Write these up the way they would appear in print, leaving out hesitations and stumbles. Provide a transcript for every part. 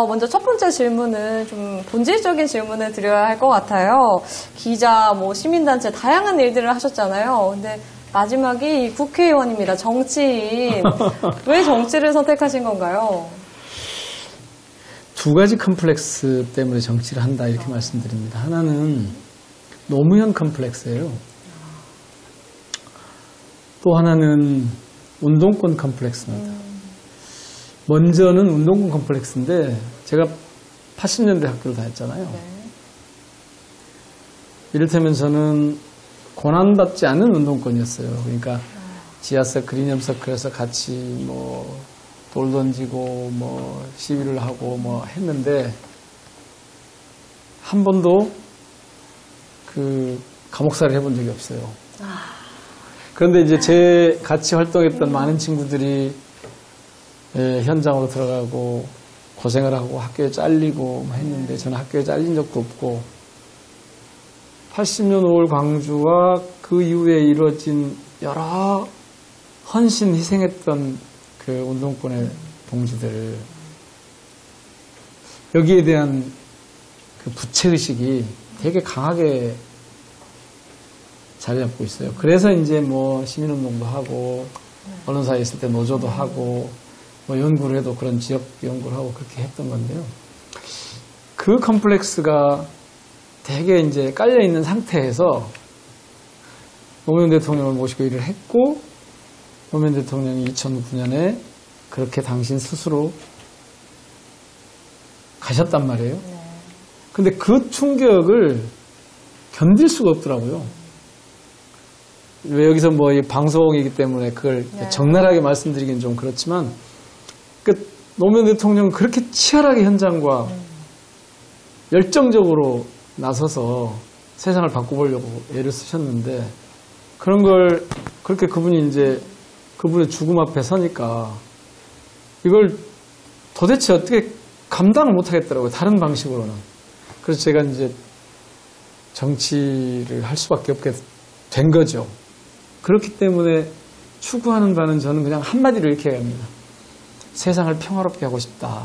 먼저 첫 번째 질문은 좀 본질적인 질문을 드려야 할 것 같아요. 기자, 시민단체 다양한 일들을 하셨잖아요. 근데 마지막이 국회의원입니다. 정치인. 왜 정치를 선택하신 건가요? 두 가지 컴플렉스 때문에 정치를 한다 이렇게 말씀드립니다. 하나는 노무현 컴플렉스예요. 또 하나는 운동권 컴플렉스입니다. 먼저는 운동권 컴플렉스인데 제가 80년대 학교를 다녔잖아요. 네. 이를테면 저는 고난받지 않은 운동권이었어요. 그러니까 지하서클, 이념서클에서 같이 돌 던지고 시위를 하고 했는데 한 번도 감옥살이를 해본 적이 없어요. 그런데 이제 제 같이 활동했던 많은 친구들이 현장으로 들어가고 고생을 하고 학교에 잘리고 했는데 저는 학교에 잘린 적도 없고 80년 5월 광주와 그 이후에 이루어진 여러 헌신 희생했던 그 운동권의 동지들 여기에 대한 그 부채의식이 되게 강하게 자리 잡고 있어요. 그래서 이제 시민운동도 하고 언론사에 있을 때 노조도 하고 연구를 해도 그런 지역 연구를 하고 그렇게 했던 건데요. 그 컴플렉스가 되게 이제 깔려있는 상태에서 노무현 대통령을 모시고 일을 했고 노무현 대통령이 2009년에 그렇게 당신 스스로 가셨단 말이에요. 근데 그 충격을 견딜 수가 없더라고요. 왜 여기서 이 방송이기 때문에 그걸 적나라하게 말씀드리긴 좀 그렇지만 노무현 대통령은 그렇게 치열하게 현장과 열정적으로 나서서 세상을 바꿔보려고 애를 쓰셨는데 그런 걸 그렇게 그분이 이제 그분의 죽음 앞에 서니까 이걸 도대체 어떻게 감당을 못 하겠더라고요. 다른 방식으로는. 그래서 제가 이제 정치를 할 수밖에 없게 된 거죠. 그렇기 때문에 추구하는 바는 저는 그냥 한마디로 이렇게 합니다. 세상을 평화롭게 하고 싶다.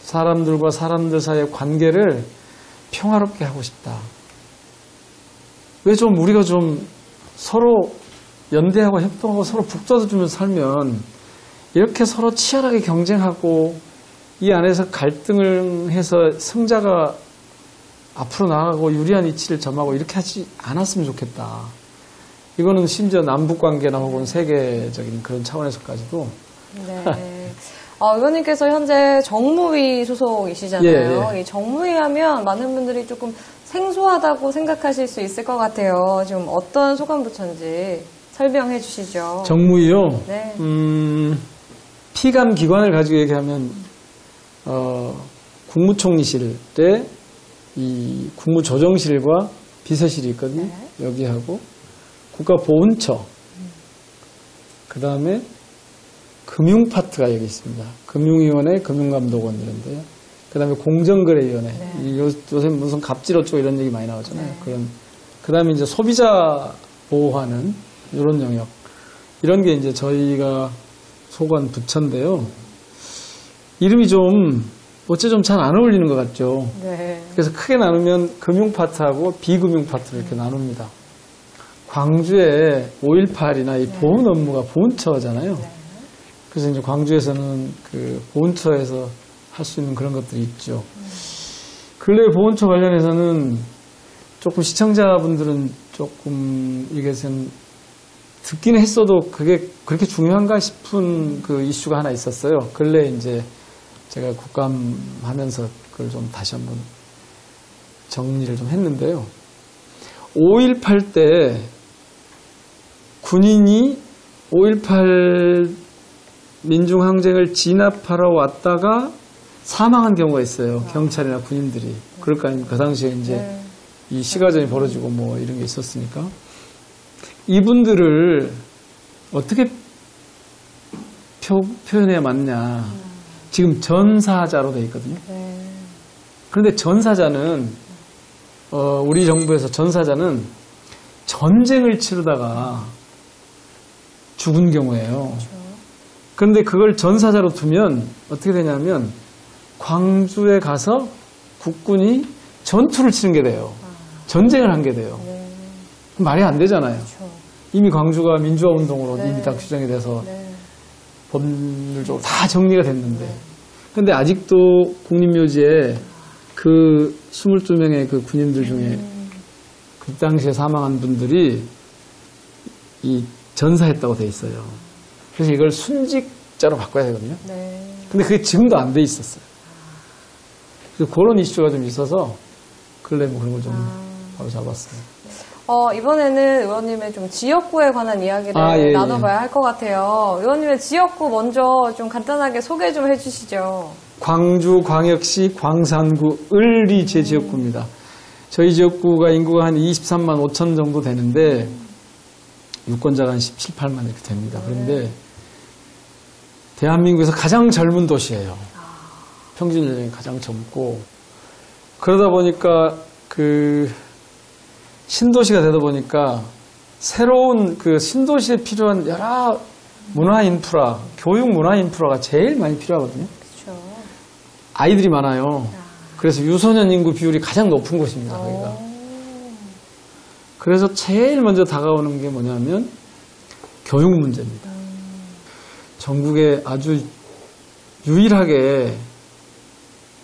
사람들과 사람들 사이의 관계를 평화롭게 하고 싶다. 왜 우리가 서로 연대하고 협동하고 서로 북돋아주면서 살면 이렇게 서로 치열하게 경쟁하고 이 안에서 갈등을 해서 승자가 앞으로 나가고 유리한 이치를 점하고 이렇게 하지 않았으면 좋겠다. 이거는 심지어 남북관계나 혹은 세계적인 그런 차원에서까지도 네. 의원님께서 현재 정무위 소속이시잖아요. 이 정무위 하면 많은 분들이 조금 생소하다고 생각하실 수 있을 것 같아요. 지금 어떤 소관 부처인지 설명해 주시죠. 정무위요? 네. 피감 기관을 가지고 얘기하면 국무총리실에 이 국무조정실과 비서실이 있거든요. 네. 여기하고 국가보훈처 그 다음에 금융파트가 여기 있습니다. 금융위원회, 금융감독원 이런데요. 그 다음에 공정거래위원회. 네. 요새 무슨 갑질 어쩌고 이런 얘기 많이 나오잖아요. 네. 그 다음에 이제 소비자 보호하는 이런 영역. 이런 게 이제 저희가 소관 부처인데요. 이름이 어째 좀 잘 안 어울리는 것 같죠. 네. 그래서 크게 나누면 금융파트하고 비금융파트로 이렇게 나눕니다. 광주에 5.18이나 이 보훈 업무가 보훈처잖아요. 네. 그래서 이제 광주에서는 그 보훈처에서 할 수 있는 그런 것들이 있죠. 근래 보훈처 관련해서는 조금 시청자분들은 조금 이것은 듣기는 했어도 그게 그렇게 중요한가 싶은 그 이슈가 하나 있었어요. 근래 이제 제가 국감하면서 그걸 좀 다시 한번 정리를 좀 했는데요. 5.18 때 군인이 5.18 민중항쟁을 진압하러 왔다가 사망한 경우가 있어요. 경찰이나 군인들이. 그럴 거 아닙니까? 그 당시에 이제 이 시가전이 벌어지고 이런 게 있었으니까. 이분들을 어떻게 표현해야 맞냐. 지금 전사자로 돼 있거든요. 그런데 전사자는 우리 정부에서 전사자는 전쟁을 치르다가 죽은 경우예요. 그런데 그걸 전사자로 두면 어떻게 되냐면 광주에 가서 국군이 전투를 치는 게 돼요. 전쟁을 한 게 돼요. 네. 말이 안 되잖아요. 그렇죠. 이미 광주가 민주화 운동으로 네. 이미 다 규정이 돼서 네. 법률적으로 다 정리가 됐는데. 근데 아직도 국립묘지에 그 22명의 그 군인들 중에 그 당시에 사망한 분들이 이 전사했다고 돼 있어요. 그래서 이걸 순직자로 바꿔야 되거든요. 네. 근데 그게 지금도 안 돼 있었어요. 그래서 그런 이슈가 좀 있어서 근래 뭐 그런 걸 좀 바로 잡았어요. 이번에는 의원님의 좀 지역구에 관한 이야기를 예, 나눠봐야 할 것 같아요. 의원님의 지역구 먼저 좀 간단하게 소개 좀 해주시죠. 광주광역시 광산구 을리 제 지역구입니다. 저희 지역구가 인구가 한 23만 5천 정도 되는데 유권자가 한 17, 18만 이렇게 됩니다. 그런데 대한민국에서 가장 젊은 도시예요. 평균 연령이 가장 젊고 그러다 보니까 그 신도시가 되다 보니까 새로운 그 신도시에 필요한 여러 문화 인프라, 교육 문화 인프라가 제일 많이 필요하거든요. 그렇죠. 아이들이 많아요. 그래서 유소년 인구 비율이 가장 높은 곳입니다. 거기가. 그래서 제일 먼저 다가오는 게 뭐냐면 교육 문제입니다. 전국에 아주 유일하게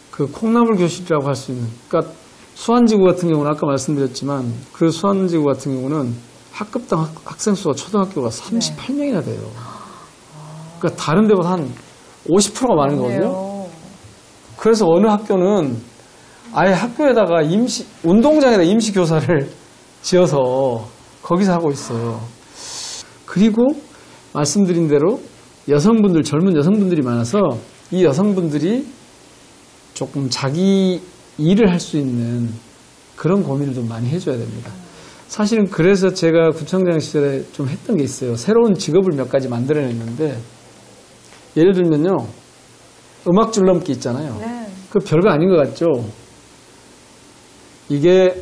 그 콩나물 교실이라고 할 수 있는, 그러니까 수안지구 같은 경우는 아까 말씀드렸지만 그 수안지구 같은 경우는 학급당 학생 수가 초등학교가 38명이나 돼요. 그러니까 다른 데보다 한 50%가 많은 거거든요. 그래서 어느 학교는 아예 학교에다가 운동장에다 임시 교사를 지어서 거기서 하고 있어요. 그리고 말씀드린 대로 여성분들, 젊은 여성분들이 많아서 이 여성분들이 조금 자기 일을 할 수 있는 그런 고민을 좀 많이 해줘야 됩니다. 사실은 그래서 제가 구청장 시절에 좀 했던 게 있어요. 새로운 직업을 몇 가지 만들어냈는데 예를 들면요. 음악 줄넘기 있잖아요. 네. 그 별거 아닌 것 같죠? 이게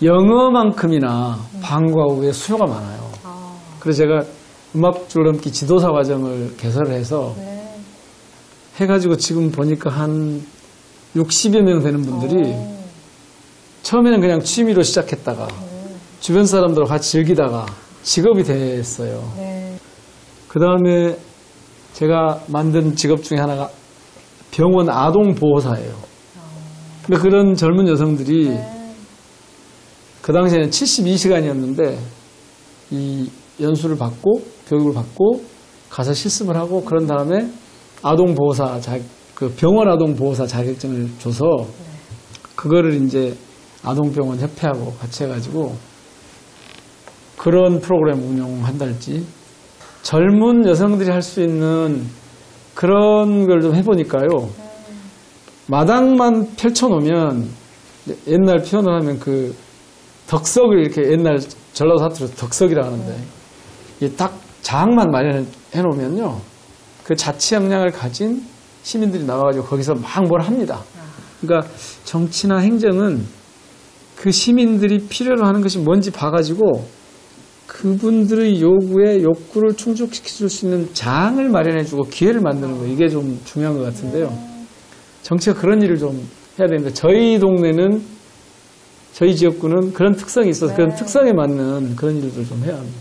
영어만큼이나 방과후에 수요가 많아요. 그래서 제가 음악 줄넘기 지도사 과정을 개설을 해서 해가지고 지금 보니까 한 60여 명 되는 분들이 처음에는 그냥 취미로 시작했다가 주변 사람들과 같이 즐기다가 직업이 됐어요. 그 다음에 제가 만든 직업 중에 하나가 병원 아동보호사예요. 근데 그런 젊은 여성들이 그 당시에는 72시간이었는데 이 연수를 받고 교육을 받고 가서 실습을 하고 그런 다음에 아동보호사 그 병원 아동보호사 자격증을 줘서 그거를 이제 아동병원 협회하고 같이 해가지고 그런 프로그램 운영한달지 젊은 여성들이 할 수 있는 그런 걸 좀 해보니까요. 마당만 펼쳐놓으면 옛날 표현을 하면 그 덕석을 이렇게 옛날 전라도 사투리로 덕석이라 하는데 이 딱 장만 마련해 놓으면요. 그 자치 역량을 가진 시민들이 나와가지고 거기서 막 뭘 합니다. 그러니까 정치나 행정은 그 시민들이 필요로 하는 것이 뭔지 봐가지고 그분들의 요구에 욕구를 충족시켜줄 수 있는 장을 마련해주고 기회를 만드는 거 이게 좀 중요한 것 같은데요. 정치가 그런 일을 좀 해야 되는데 저희 동네는 저희 지역구는 그런 특성이 있어서 그런 특성에 맞는 그런 일들을 좀 해야 합니다.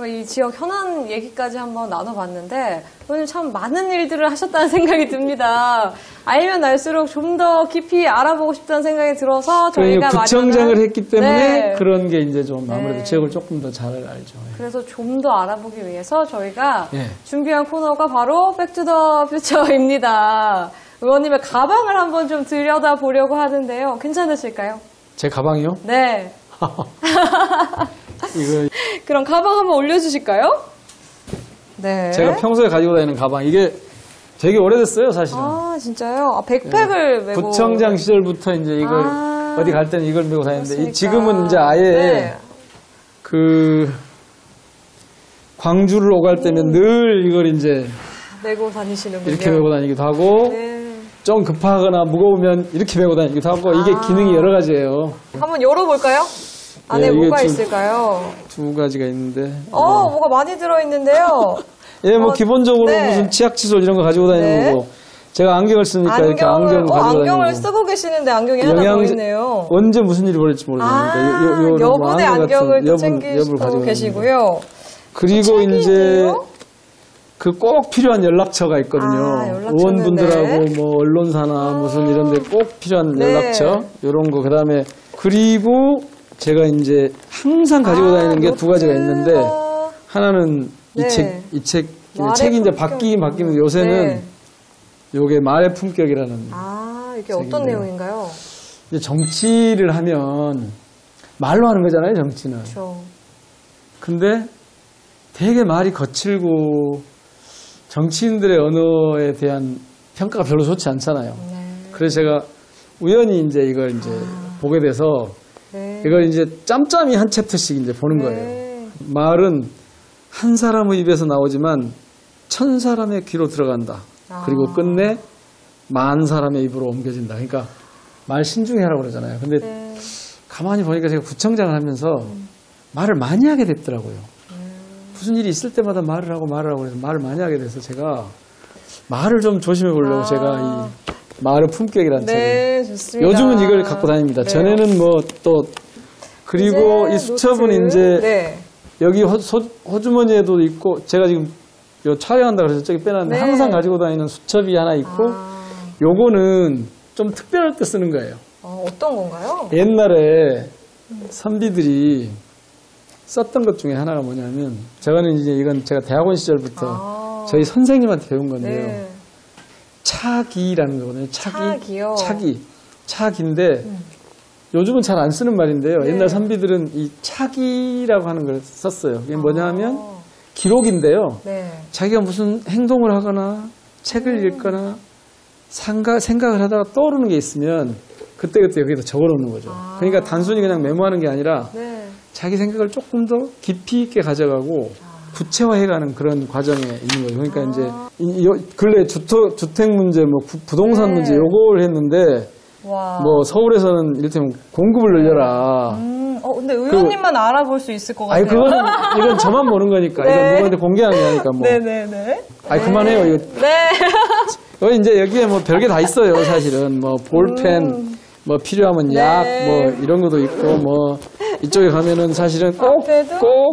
이 지역 현안 얘기까지 한번 나눠봤는데 오늘 참 많은 일들을 하셨다는 생각이 듭니다. 알면 알수록 좀 더 깊이 알아보고 싶다는 생각이 들어서 저희가 구청장을 했기 때문에 그런 게 이제 좀 아무래도 지역을 조금 더 잘 알죠. 그래서 좀 더 알아보기 위해서 저희가 준비한 코너가 바로 백투더퓨처입니다. 의원님의 가방을 한번 좀 들여다보려고 하는데요. 괜찮으실까요? 제 가방이요? 네. 이거 그럼 가방 한번 올려주실까요? 네. 제가 평소에 가지고 다니는 가방 이게 되게 오래됐어요, 사실은. 아 진짜요? 백팩을 메고 구청장 시절부터 이제 이걸 어디 갈 때는 이걸 메고 다니는데 그렇습니까? 지금은 이제 아예 그 광주를 오갈 때면 늘 이걸 이제 메고 다니시는군요. 이렇게 메고 다니기도 하고 좀 급하거나 무거우면 이렇게 메고 다니기도 하고 이게 기능이 여러 가지예요. 한번 열어볼까요? 안에 뭐가 있을까요? 두 가지가 있는데. 뭐가 많이 들어있는데요. 예, 뭐 기본적으로 네. 무슨 치약 칫솔 이런 거 가지고 다니는 네. 거고 제가 안경을 쓰니까 이렇게 안경 가지고 다니는 안경을 거. 쓰고 계시는데 안경이 하나 더 있네요. 언제 무슨 일이 벌어질지 모르겠는데 여분의 안경을 또 챙기고 계시고요. 그리고 이제 그 꼭 필요한 연락처가 있거든요. 의원분들하고 뭐 언론사나 무슨 이런 데 꼭 필요한 네. 연락처 이런 거 그다음에 그리고 제가 이제 항상 가지고 다니는 게 두 가지가 있는데 하나는 네. 이 책이 이제 바뀌긴 바뀌는데 요새는 네. 요게 말의 품격이라는 이게 어떤 내용인가요? 이제 정치를 하면 말로 하는 거잖아요, 정치는. 그렇죠. 근데 되게 말이 거칠고 정치인들의 언어에 대한 평가가 별로 좋지 않잖아요. 네. 그래서 제가 우연히 이제 이걸 이제 보게 돼서 네. 이걸 이제 짬짬이 한 챕터씩 이제 보는 네. 거예요. 말은 한 사람의 입에서 나오지만 1000사람의 귀로 들어간다. 그리고 끝내 10,000사람의 입으로 옮겨진다. 그러니까 말 신중히 하라고 그러잖아요. 근데 네. 가만히 보니까 제가 구청장을 하면서 말을 많이 하게 됐더라고요. 무슨 일이 있을 때마다 말을 하고 해서 말을 많이 하게 돼서 제가 말을 좀 조심해 보려고 제가 이 말의 품격이라는 네, 책을 좋습니다. 요즘은 이걸 갖고 다닙니다. 네. 전에는 뭐 또 그리고 이 수첩은 이제 네. 여기 호주머니에도 있고 제가 지금 요 촬영한다 그래서 저기 빼놨는데 네. 항상 가지고 다니는 수첩이 하나 있고 요거는 좀 특별할 때 쓰는 거예요. 어떤 건가요? 옛날에 선비들이 썼던 것 중에 하나가 뭐냐면 저는 이제 이건 제가 대학원 시절부터 저희 선생님한테 배운 건데요. 네. 차기라는 거거든요. 차기요? 차기인데 요즘은 잘 안 쓰는 말인데요. 네. 옛날 선비들은 이 차기라고 하는 걸 썼어요. 이게 뭐냐면 기록인데요. 네. 자기가 무슨 행동을 하거나 책을 읽거나 생각을 하다가 떠오르는 게 있으면 그때그때 여기다 적어놓는 거죠. 그러니까 단순히 그냥 메모하는 게 아니라 네. 자기 생각을 조금 더 깊이 있게 가져가고 구체화해가는 그런 과정에 있는 거죠. 그러니까 이제 근래 주택 문제, 뭐 부동산 문제 요걸 했는데 와. 뭐 서울에서는 이를테면 공급을 늘려라. 근데 의원님만 알아볼 수 있을 것 같아요. 아니 이건 저만 모르는 거니까 네. 이건 누구한테 공개하는 게 아니니까 뭐. 네네네. 아니 그만해요 이거. 네. 이제 여기에 뭐 별게 다 있어요 사실은 뭐 볼펜 뭐 필요하면 약 뭐 이런 것도 있고 뭐 이쪽에 가면은 사실은 꼭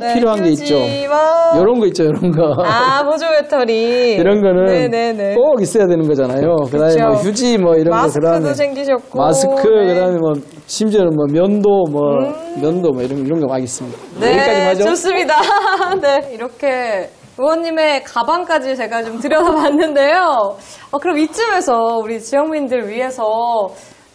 필요한 게 있죠. 이런 거 있죠, 이런 거. 보조 배터리. 이런 거는 네네네. 꼭 있어야 되는 거잖아요. 그다음에 뭐 휴지 뭐 이런 거 그다음에 챙기셨고. 마스크 그다음에 뭐 심지어는 뭐 면도 뭐 이런 거 막 있습니다. 여기까지 맞죠? 좋습니다. 네, 이렇게 의원님의 가방까지 제가 좀 들여다봤는데요. 그럼 이쯤에서 우리 지역민들 위해서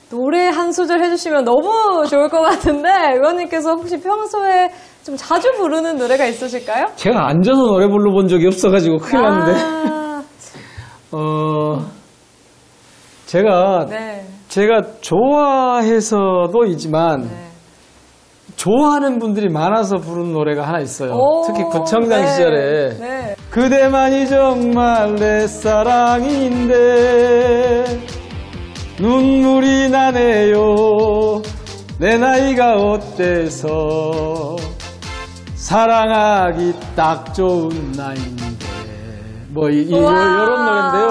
노래 한 소절 해주시면 너무 좋을 것 같은데 의원님께서 혹시 평소에 좀 자주 부르는 노래가 있으실까요? 제가 앉아서 노래 불러본 적이 없어가지고 큰일 났는데 제가 좋아해서도 이지만 좋아하는 분들이 많아서 부르는 노래가 하나 있어요. 특히 구청장 시절에 그대만이 정말 내 사랑인데 눈물이 나네요. 내 나이가 어때서 사랑하기 딱 좋은 나이인데 뭐 이런 노래인데요.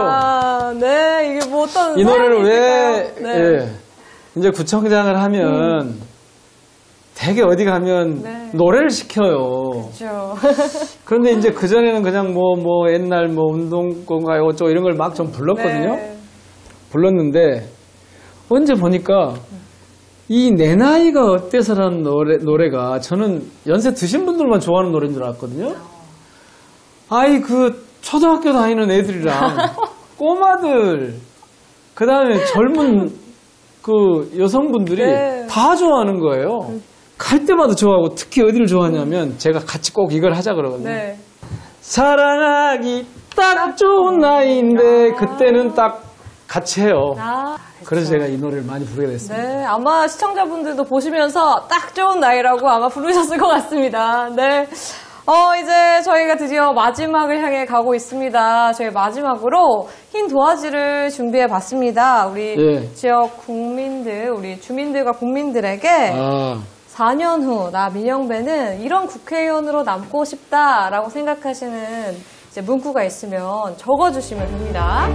네, 이게 뭐 어떤 이 노래를 왜 네. 이제 구청장을 하면 되게 어디 가면 노래를 시켜요. 그렇죠. 그런데 이제 그 전에는 그냥 뭐 옛날 뭐 운동권가요 어쩌고 이런 걸 막 좀 불렀거든요. 불렀는데 언제 보니까 이 내 나이가 어때서라는 노래가 저는 연세 드신 분들만 좋아하는 노래인 줄 알았거든요. 아이 그 초등학교 다니는 애들이랑 꼬마들 그 다음에 젊은 그 여성분들이 다 좋아하는 거예요. 갈 때마다 좋아하고 특히 어디를 좋아하냐면 제가 같이 꼭 이걸 하자 그러거든요. 사랑하기 딱 좋은 나이인데 그때는 딱 같이 해요. 그래서 제가 이 노래를 많이 부르게 됐습니다. 네, 아마 시청자분들도 보시면서 딱 좋은 나이라고 아마 부르셨을 것 같습니다. 네. 이제 저희가 드디어 마지막을 향해 가고 있습니다. 저희 마지막으로 흰 도화지를 준비해 봤습니다. 우리 지역 국민들, 우리 주민들과 국민들에게 4년 후 나 민영배는 이런 국회의원으로 남고 싶다라고 생각하시는 이제 문구가 있으면 적어주시면 됩니다.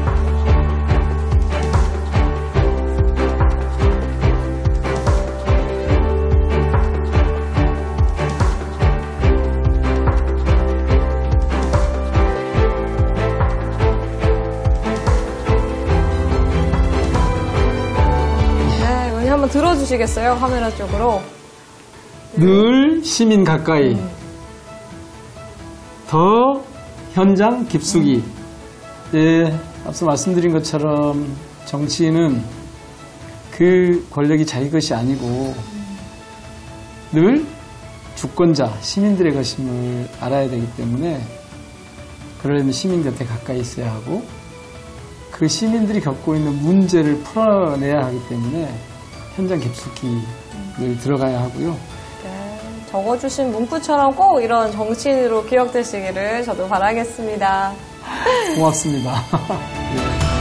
한번 들어주시겠어요? 카메라 쪽으로. 늘 시민 가까이, 더 현장 깊숙이. 예, 앞서 말씀드린 것처럼 정치인은 그 권력이 자기 것이 아니고 늘 주권자, 시민들의 것임을 알아야 되기 때문에 그러려면 시민 곁에 가까이 있어야 하고 그 시민들이 겪고 있는 문제를 풀어내야 하기 때문에 현장 깊숙이 늘 들어가야 하고요. 네, 적어주신 문구처럼 꼭 이런 정치인으로 기억되시기를 저도 바라겠습니다. 고맙습니다. 네.